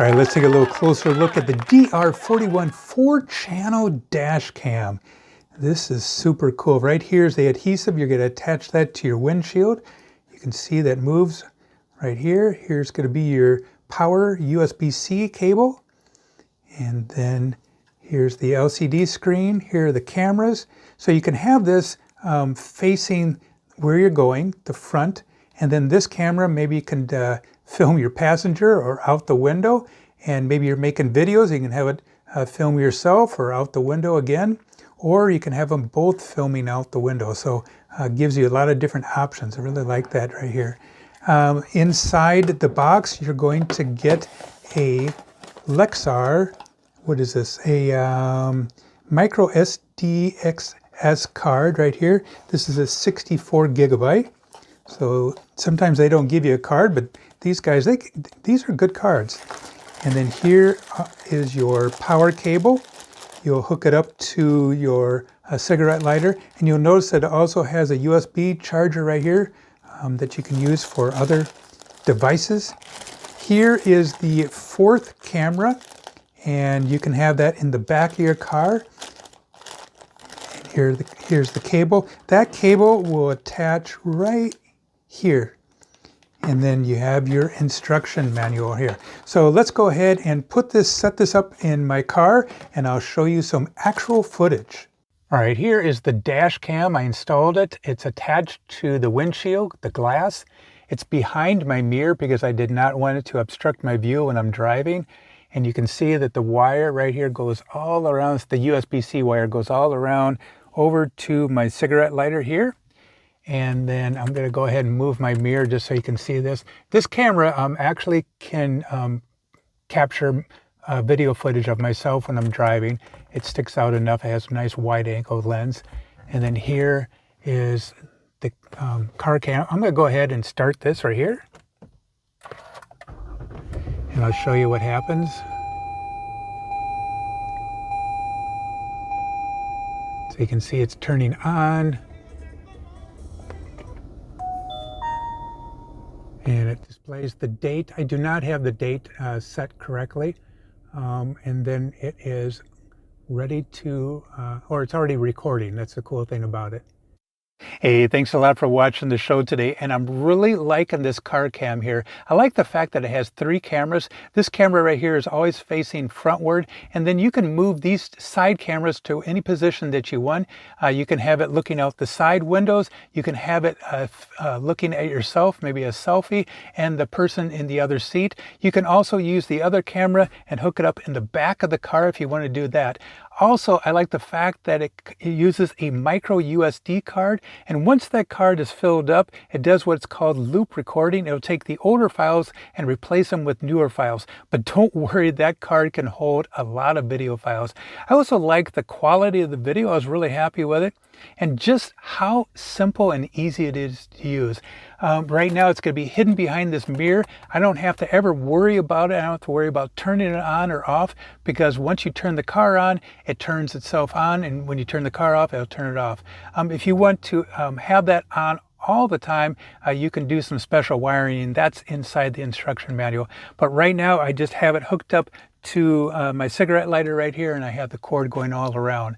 All right, let's take a little closer look at the DR41 4-channel dash cam. This is super cool. Right here is the adhesive. You're going to attach that to your windshield. You can see that moves right here. Here's going to be your power USB-C cable. And then here's the LCD screen. Here are the cameras. So you can have this facing where you're going, the front. And then this camera, maybe you can film your passenger or out the window. And maybe you're making videos, you can have it film yourself or out the window again. Or you can have them both filming out the window. So it gives you a lot of different options. I really like that right here. Inside the box, you're going to get a Lexar, what is this? A micro SDXS card right here. This is a 64 gigabyte. So sometimes they don't give you a card, but these guys, these are good cards. And then here is your power cable. You'll hook it up to your cigarette lighter, and you'll notice that it also has a USB charger right here that you can use for other devices. Here is the fourth camera, and you can have that in the back of your car. And here's the cable. That cable will attach right here. And then you have your instruction manual here. So let's go ahead and set this up in my car, and I'll show you some actual footage. All right, here is the dash cam. I installed it. It's attached to the windshield, the glass. It's behind my mirror because I did not want it to obstruct my view when I'm driving. And you can see that the wire right here goes all around, the USB-C wire goes all around over to my cigarette lighter here. And then I'm going to go ahead and move my mirror just so you can see this. This camera actually can capture video footage of myself when I'm driving. It sticks out enough. It has a nice wide angle lens. And then here is the car cam. I'm going to go ahead and start this right here. And I'll show you what happens. So you can see it's turning on. And it displays the date. I do not have the date set correctly. And then it is ready to, or it's already recording. That's the cool thing about it. Hey, thanks a lot for watching the show today, and I'm really liking this car cam here. I like the fact that it has 3 cameras. This camera right here is always facing frontward, and then you can move these side cameras to any position that you want. You can have it looking out the side windows. You can have it looking at yourself, maybe a selfie, and the person in the other seat. You can also use the other camera and hook it up in the back of the car if you want to do that. Also, I like the fact that it uses a micro USB card, and once that card is filled up, it does what's called loop recording. It'll take the older files and replace them with newer files. But don't worry, that card can hold a lot of video files. I also like the quality of the video. I was really happy with it. And just how simple and easy it is to use. Right now it's going to be hidden behind this mirror. I don't have to ever worry about it. I don't have to worry about turning it on or off, because once you turn the car on, it turns itself on, and when you turn the car off, it'll turn it off. If you want to have that on all the time, you can do some special wiring, and that's inside the instruction manual. But right now I just have it hooked up to my cigarette lighter right here, and I have the cord going all around.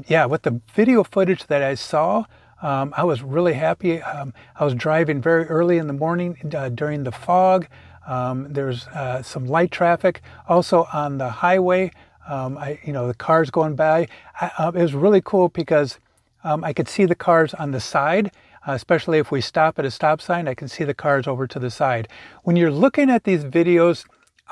Yeah, with the video footage that I saw, I was really happy. I was driving very early in the morning during the fog. There's some light traffic. Also on the highway, the cars going by. It was really cool because I could see the cars on the side. Especially if we stop at a stop sign, I can see the cars over to the side. When you're looking at these videos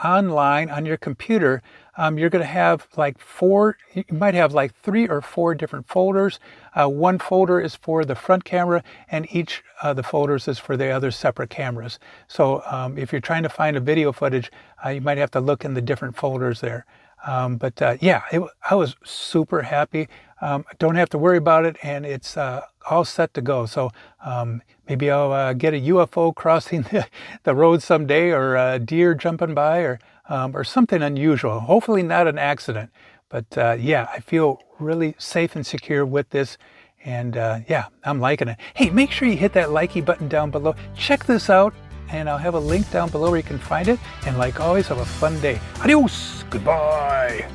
online on your computer, you're going to have you might have 3 or 4 different folders. One folder is for the front camera, and each of the folders is for the other separate cameras. So if you're trying to find a video footage, you might have to look in the different folders there. Yeah, I was super happy. Don't have to worry about it, and it's all set to go. So maybe I'll get a UFO crossing the road someday, or a deer jumping by, or something unusual. Hopefully not an accident. But yeah, I feel really safe and secure with this. And yeah, I'm liking it. Hey, make sure you hit that likey button down below. Check this out. and I'll have a link down below where you can find it. And like always, have a fun day. Adios! Goodbye!